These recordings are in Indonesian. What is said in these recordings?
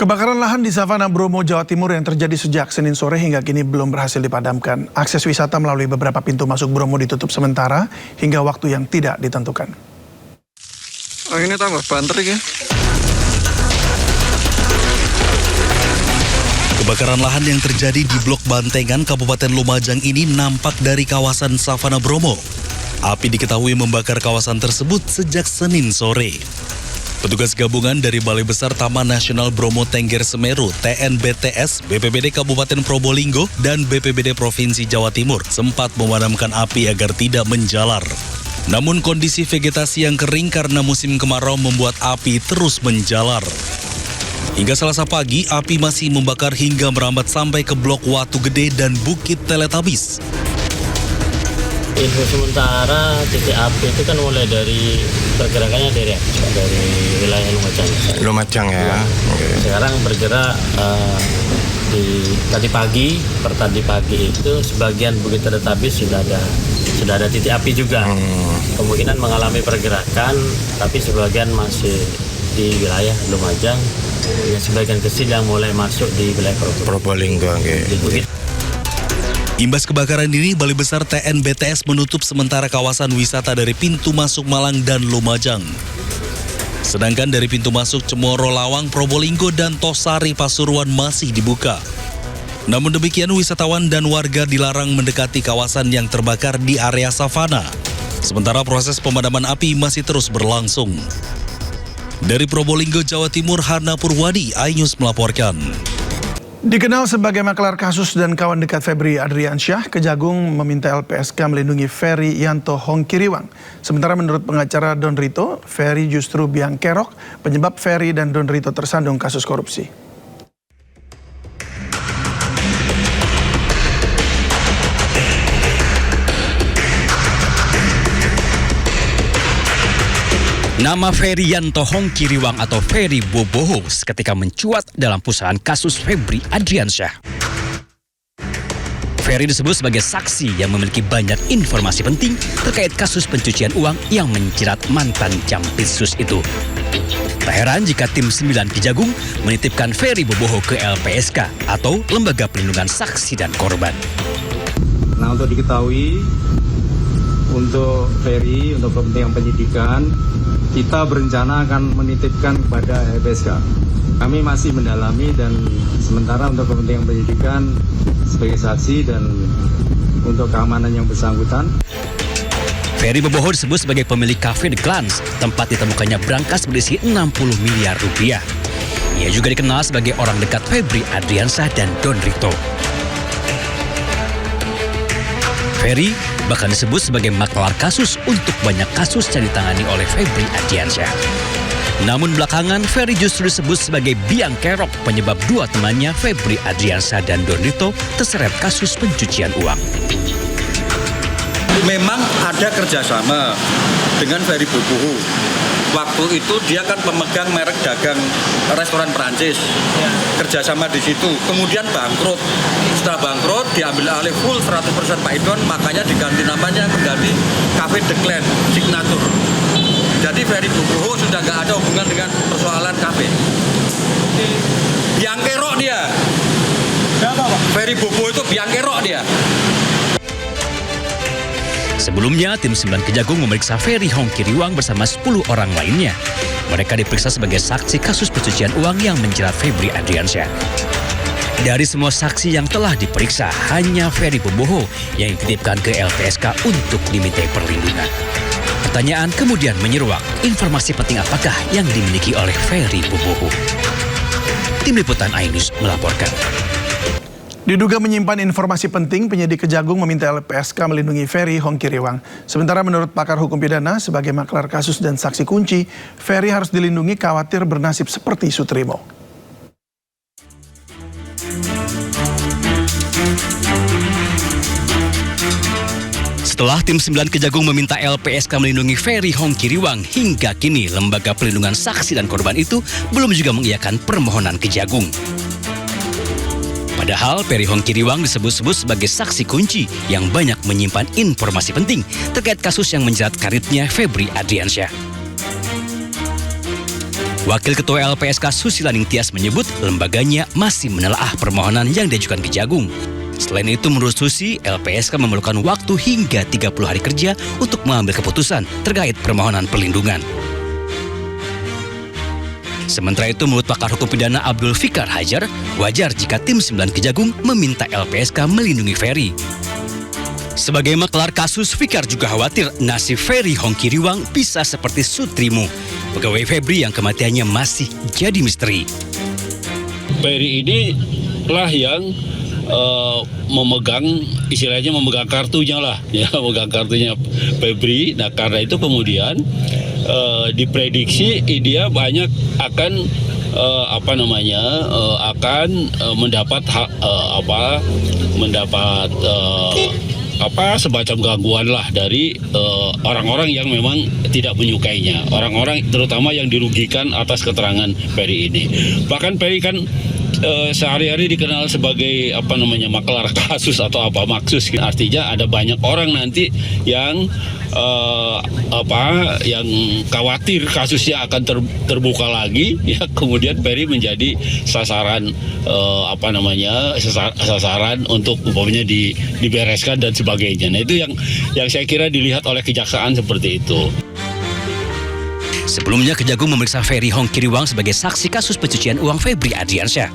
Kebakaran lahan di Savana Bromo, Jawa Timur yang terjadi sejak Senin sore hingga kini belum berhasil dipadamkan. Akses wisata melalui beberapa pintu masuk Bromo ditutup sementara hingga waktu yang tidak ditentukan. Oh, ini tambah banter ya. Kebakaran lahan yang terjadi di Blok Bantengan, Kabupaten Lumajang ini nampak dari kawasan Savana Bromo. Api diketahui membakar kawasan tersebut sejak Senin sore. Petugas gabungan dari Balai Besar Taman Nasional Bromo Tengger Semeru, TNBTS, BPBD Kabupaten Probolinggo, dan BPBD Provinsi Jawa Timur sempat memadamkan api agar tidak menjalar. Namun kondisi vegetasi yang kering karena musim kemarau membuat api terus menjalar. Hingga Selasa pagi, api masih membakar hingga merambat sampai ke Blok Watu Gede dan Bukit Teletabis. Info sementara titik api itu kan mulai dari pergerakannya dari wilayah Lumajang. Lumajang ya. Okay. Sekarang bergerak tadi pagi itu sebagian Bukit Teletabis sudah ada titik api juga. Kemungkinan mengalami pergerakan, tapi sebagian masih di wilayah Lumajang. Sebagian kecil yang mulai masuk di wilayah Probolinggo. Okay. Imbas kebakaran ini, Balai Besar TNBTS menutup sementara kawasan wisata dari pintu masuk Malang dan Lumajang. Sedangkan dari pintu masuk Cemoro, Lawang, Probolinggo, dan Tosari, Pasuruan masih dibuka. Namun demikian, wisatawan dan warga dilarang mendekati kawasan yang terbakar di area savana. Sementara proses pemadaman api masih terus berlangsung. Dari Probolinggo, Jawa Timur, Hana Purwadi, iNews melaporkan. Dikenal sebagai maklar kasus dan kawan dekat Febri Adriansyah, Kejagung meminta LPSK melindungi Ferry Yanto Hongkiriwang. Sementara menurut pengacara Don Rito, Ferry justru biang kerok penyebab Ferry dan Don Rito tersandung kasus korupsi. Nama Ferry Yanto Hongkiriwang atau Ferry Boboho seketika mencuat dalam pusaran kasus Febri Adriansyah. Ferry disebut sebagai saksi yang memiliki banyak informasi penting terkait kasus pencucian uang yang menjerat mantan Jampitsus itu. Tak heran jika tim 9 Kejagung menitipkan Ferry Boboho ke LPSK atau Lembaga Perlindungan Saksi dan Korban. Nah, untuk diketahui, untuk Ferry, untuk kepentingan penyidikan, kita berencana akan menitipkan kepada LPSK. Kami masih mendalami dan sementara untuk kepentingan penyidikan sebagai saksi dan untuk keamanan yang bersangkutan. Ferry Boboho disebut sebagai pemilik kafe The Glance, tempat ditemukannya brankas berisi 60 miliar rupiah. Ia juga dikenal sebagai orang dekat Febri Adriansyah dan Don Rito. Ferry bahkan disebut sebagai maklar kasus untuk banyak kasus yang ditangani oleh Febri Adriansyah. Namun belakangan Ferry justru disebut sebagai biang kerok penyebab dua temannya Febri Adriansyah dan Don Rito terseret kasus pencucian uang. Memang ada kerjasama dengan Ferry Boboho. Waktu itu dia kan pemegang merek dagang restoran Perancis. Kerjasama di situ. Kemudian bangkrut. Setelah bangkrut diambil alih full 100% Pak Idon, makanya diganti namanya menjadi Cafe The Clan Signature. Jadi Ferry Boboho sudah nggak ada hubungan dengan persoalan kafe. Biang kerok dia. Ferry Boboho itu biang kerok dia. Sebelumnya, tim 9 Kejagung memeriksa Ferry Hongkiriwang bersama 10 orang lainnya. Mereka diperiksa sebagai saksi kasus pencucian uang yang menjerat Febri Adriansyah. Dari semua saksi yang telah diperiksa, hanya Ferry Boboho yang dititipkan ke LPSK untuk dimintai perlindungan. Pertanyaan kemudian menyeruak, informasi penting apakah yang dimiliki oleh Ferry Boboho? Tim Liputan iNews melaporkan. Diduga menyimpan informasi penting, penyidik Kejagung meminta LPSK melindungi Ferry Hongkiriwang. Sementara menurut pakar hukum pidana, sebagai maklar kasus dan saksi kunci, Ferry harus dilindungi khawatir bernasib seperti Sutrimo. Setelah tim 9 Kejagung meminta LPSK melindungi Ferry Hongkiriwang, hingga kini Lembaga Perlindungan Saksi dan Korban itu belum juga mengiyakan permohonan Kejagung. Padahal Ferry Hongkiriwang disebut-sebut sebagai saksi kunci yang banyak menyimpan informasi penting terkait kasus yang menjerat karirnya Febri Adriansyah. Wakil Ketua LPSK Susila Ningtyas menyebut lembaganya masih menelaah permohonan yang diajukan Kejagung. Selain itu, menurut Susi, LPSK memerlukan waktu hingga 30 hari kerja untuk mengambil keputusan terkait permohonan perlindungan. Sementara itu, menurut pakar hukum pidana Abdul Fikar Hajar, wajar jika tim 9 Kejagung meminta LPSK melindungi Ferry. Sebagai maklar kasus, Fikar juga khawatir nasib Ferry Hongkiriwang bisa seperti Sutrimu, pegawai Febri yang kematiannya masih jadi misteri. Ferry ini lah yang memegang kartunya lah, ya, memegang kartunya Febri. Nah, karena itu kemudian diprediksi dia banyak akan mendapat semacam gangguan lah dari orang-orang yang memang tidak menyukainya, orang-orang terutama yang dirugikan atas keterangan Ferry ini. Bahkan Ferry kan sehari-hari dikenal sebagai maklar kasus atau maksus. Artinya ada banyak orang nanti yang yang khawatir kasusnya akan terbuka lagi, ya, kemudian Ferry menjadi sasaran sasaran untuk umpamanya dibereskan dan sebagainya. Nah, itu yang saya kira dilihat oleh kejaksaan seperti itu. Sebelumnya, Kejagung memeriksa Ferry Hongkiriwang sebagai saksi kasus pencucian uang Febri Adriansyah.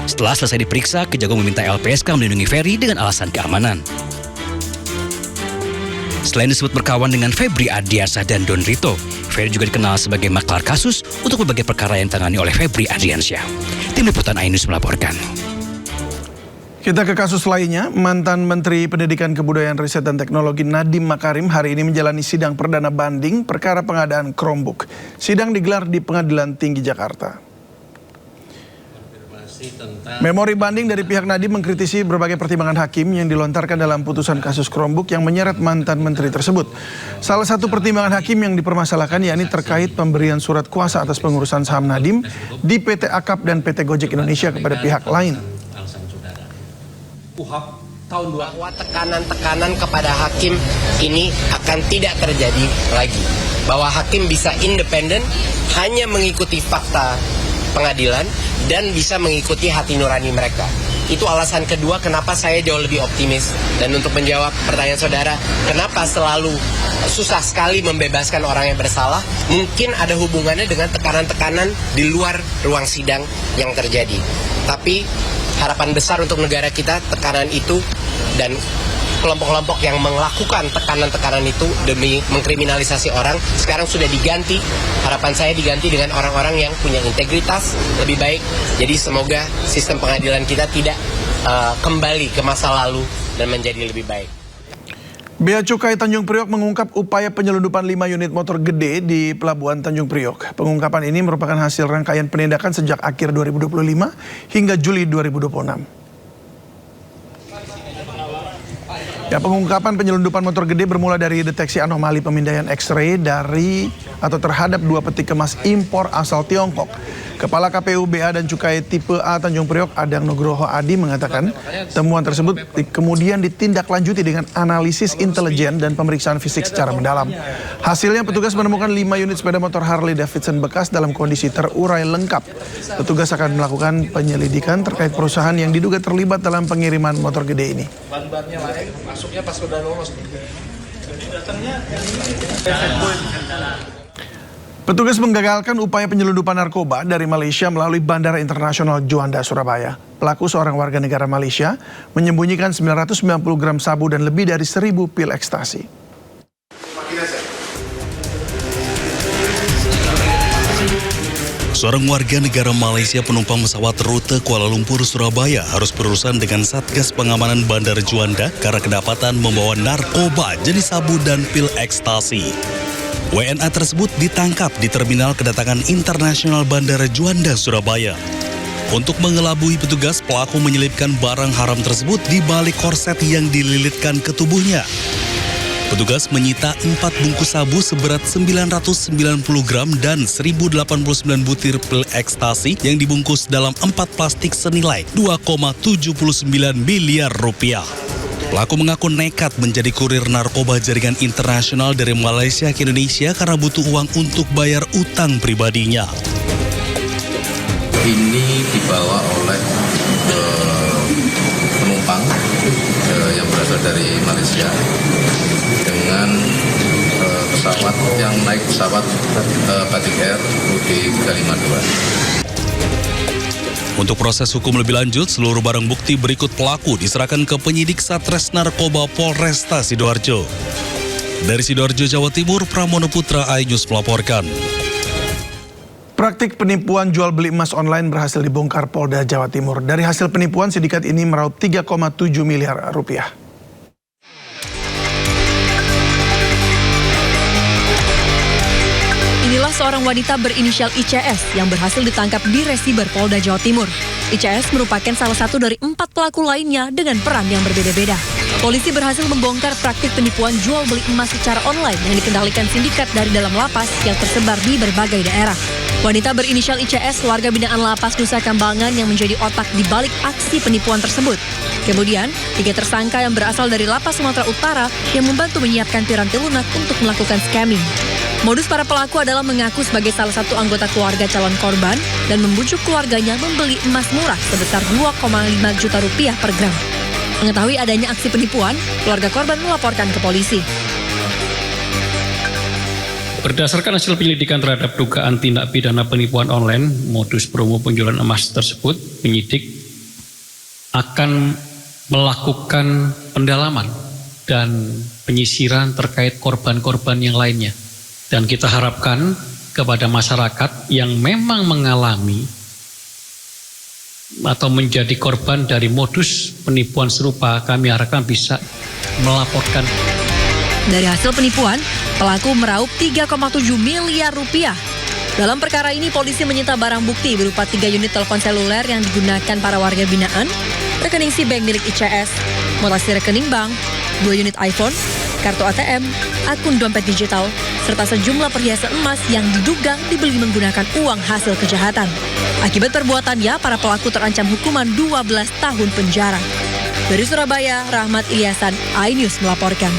Setelah selesai diperiksa, Kejagung meminta LPSK melindungi Ferry dengan alasan keamanan. Selain disebut berkawan dengan Febri Ardiansyah dan Don Rito, Ferry juga dikenal sebagai maklar kasus untuk berbagai perkara yang ditangani oleh Febri Ardiansyah. Tim Liputan iNews melaporkan. Kita ke kasus lainnya, mantan Menteri Pendidikan Kebudayaan Riset dan Teknologi Nadiem Makarim hari ini menjalani sidang perdana banding perkara pengadaan Chromebook. Sidang digelar di Pengadilan Tinggi Jakarta. Memori banding dari pihak Nadiem mengkritisi berbagai pertimbangan hakim yang dilontarkan dalam putusan kasus Chromebook yang menyeret mantan menteri tersebut. Salah satu pertimbangan hakim yang dipermasalahkan yakni terkait pemberian surat kuasa atas pengurusan saham Nadiem di PT Akap dan PT Gojek Indonesia kepada pihak lain. Bahwa tekanan-tekanan kepada hakim ini akan tidak terjadi lagi. Bahwa hakim bisa independen, hanya mengikuti fakta pengadilan dan bisa mengikuti hati nurani mereka. Itu alasan kedua kenapa saya jauh lebih optimis. Dan untuk menjawab pertanyaan saudara, kenapa selalu susah sekali membebaskan orang yang bersalah, mungkin ada hubungannya dengan tekanan-tekanan di luar ruang sidang yang terjadi. Tapi harapan besar untuk negara kita, tekanan itu dan kelompok-kelompok yang melakukan tekanan-tekanan itu demi mengkriminalisasi orang sekarang sudah diganti. Harapan saya diganti dengan orang-orang yang punya integritas lebih baik. Jadi semoga sistem pengadilan kita tidak kembali ke masa lalu dan menjadi lebih baik. Bea Cukai Tanjung Priok mengungkap upaya penyelundupan 5 unit motor gede di Pelabuhan Tanjung Priok. Pengungkapan ini merupakan hasil rangkaian penindakan sejak akhir 2025 hingga Juli 2026. Ya, pengungkapan penyelundupan motor gede bermula dari deteksi anomali pemindaian X-ray terhadap 2 peti kemas impor asal Tiongkok. Kepala KPU BA dan Cukai Tipe A Tanjung Priok Adang Nugroho Adi mengatakan temuan tersebut kemudian ditindaklanjuti dengan analisis intelijen dan pemeriksaan fisik secara mendalam. Hasilnya petugas menemukan 5 unit sepeda motor Harley Davidson bekas dalam kondisi terurai lengkap. Petugas akan melakukan penyelidikan terkait perusahaan yang diduga terlibat dalam pengiriman motor gede ini. Masuknya pas udah lolos. Jadi datangnya Petugas menggagalkan upaya penyelundupan narkoba dari Malaysia melalui Bandara Internasional Juanda, Surabaya. Pelaku seorang warga negara Malaysia menyembunyikan 990 gram sabu dan lebih dari 1.000 pil ekstasi. Seorang warga negara Malaysia penumpang pesawat rute Kuala Lumpur Surabaya harus berurusan dengan Satgas Pengamanan Bandara Juanda karena kedapatan membawa narkoba jenis sabu dan pil ekstasi. WNA tersebut ditangkap di terminal kedatangan internasional Bandara Juanda, Surabaya. Untuk mengelabui petugas, pelaku menyelipkan barang haram tersebut di balik korset yang dililitkan ke tubuhnya. Petugas menyita 4 bungkus sabu seberat 990 gram dan 1089 butir pil ekstasi yang dibungkus dalam 4 plastik senilai 2,79 miliar rupiah. Pelaku mengaku nekat menjadi kurir narkoba jaringan internasional dari Malaysia ke Indonesia karena butuh uang untuk bayar utang pribadinya. ini dibawa oleh penumpang yang berasal dari Malaysia dengan pesawat yang naik pesawat Batik Air UD 352. Untuk proses hukum lebih lanjut, seluruh barang bukti berikut pelaku diserahkan ke penyidik Satres Narkoba Polresta Sidoarjo. Dari Sidoarjo, Jawa Timur, Pramono Putra, iNews melaporkan. Praktik penipuan jual beli emas online berhasil dibongkar Polda Jawa Timur. Dari hasil penipuan, sindikat ini meraup 3,7 miliar rupiah. Inilah seorang wanita berinisial ICS yang berhasil ditangkap di Resiber Polda Jawa Timur. ICS merupakan salah satu dari 4 pelaku lainnya dengan peran yang berbeda-beda. Polisi berhasil membongkar praktik penipuan jual beli emas secara online yang dikendalikan sindikat dari dalam lapas yang tersebar di berbagai daerah. Wanita berinisial ICS, warga binaan Lapas Nusa Kambangan yang menjadi otak di balik aksi penipuan tersebut. Kemudian, 3 tersangka yang berasal dari Lapas Sumatera Utara yang membantu menyiapkan piranti lunak untuk melakukan scamming. Modus para pelaku adalah mengaku sebagai salah satu anggota keluarga calon korban dan membujuk keluarganya membeli emas murah sebesar 2,5 juta rupiah per gram. Mengetahui adanya aksi penipuan, keluarga korban melaporkan ke polisi. Berdasarkan hasil penyelidikan terhadap dugaan tindak pidana penipuan online, modus promo penjualan emas tersebut, penyidik akan melakukan pendalaman dan penyisiran terkait korban-korban yang lainnya. Dan kita harapkan kepada masyarakat yang memang mengalami atau menjadi korban dari modus penipuan serupa, kami harapkan bisa melaporkan. Dari hasil penipuan, pelaku meraup 3,7 miliar rupiah. Dalam perkara ini, polisi menyita barang bukti berupa 3 unit telepon seluler yang digunakan para warga binaan, rekening SIBank milik ICS, mutasi rekening bank, 2 unit iPhone, kartu ATM, akun dompet digital, serta sejumlah perhiasan emas yang diduga dibeli menggunakan uang hasil kejahatan. Akibat perbuatannya, para pelaku terancam hukuman 12 tahun penjara. Dari Surabaya, Rahmat Ilyasan, iNews melaporkan.